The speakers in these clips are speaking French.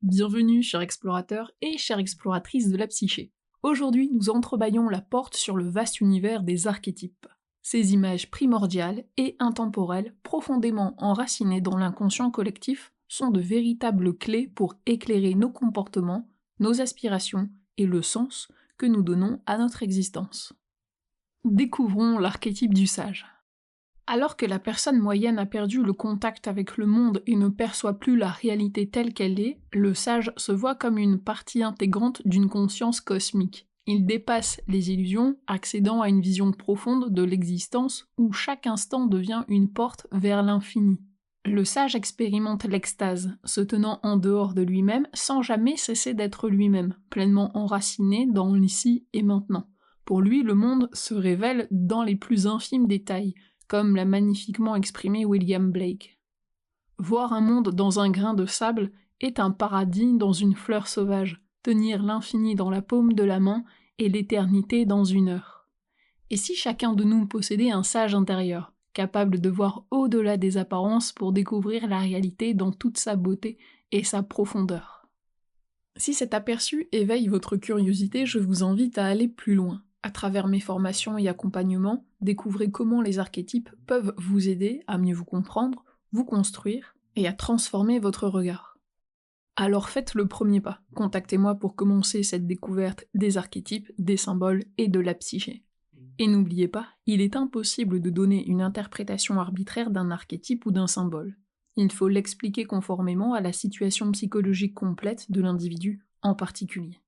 Bienvenue, chers explorateurs et chères exploratrices de la psyché. Aujourd'hui, nous entrebâillons la porte sur le vaste univers des archétypes. Ces images primordiales et intemporelles, profondément enracinées dans l'inconscient collectif, sont de véritables clés pour éclairer nos comportements, nos aspirations et le sens que nous donnons à notre existence. Découvrons l'archétype du sage. Alors que la personne moyenne a perdu le contact avec le monde et ne perçoit plus la réalité telle qu'elle est, le sage se voit comme une partie intégrante d'une conscience cosmique. Il dépasse les illusions, accédant à une vision profonde de l'existence où chaque instant devient une porte vers l'infini. Le sage expérimente l'extase, se tenant en dehors de lui-même sans jamais cesser d'être lui-même, pleinement enraciné dans l'ici et maintenant. Pour lui, le monde se révèle dans les plus infimes détails, comme l'a magnifiquement exprimé William Blake. Voir un monde dans un grain de sable est un paradis dans une fleur sauvage, tenir l'infini dans la paume de la main et l'éternité dans une heure. Et si chacun de nous possédait un sage intérieur, capable de voir au-delà des apparences pour découvrir la réalité dans toute sa beauté et sa profondeur? Si cet aperçu éveille votre curiosité, je vous invite à aller plus loin. À travers mes formations et accompagnements, découvrez comment les archétypes peuvent vous aider à mieux vous comprendre, vous construire et à transformer votre regard. Alors faites le premier pas, contactez-moi pour commencer cette découverte des archétypes, des symboles et de la psyché. Et n'oubliez pas, il est impossible de donner une interprétation arbitraire d'un archétype ou d'un symbole. Il faut l'expliquer conformément à la situation psychologique complète de l'individu en particulier.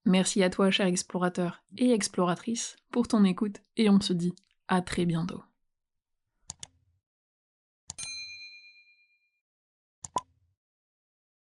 Merci à toi, cher explorateur et exploratrice, pour ton écoute, et on se dit à très bientôt.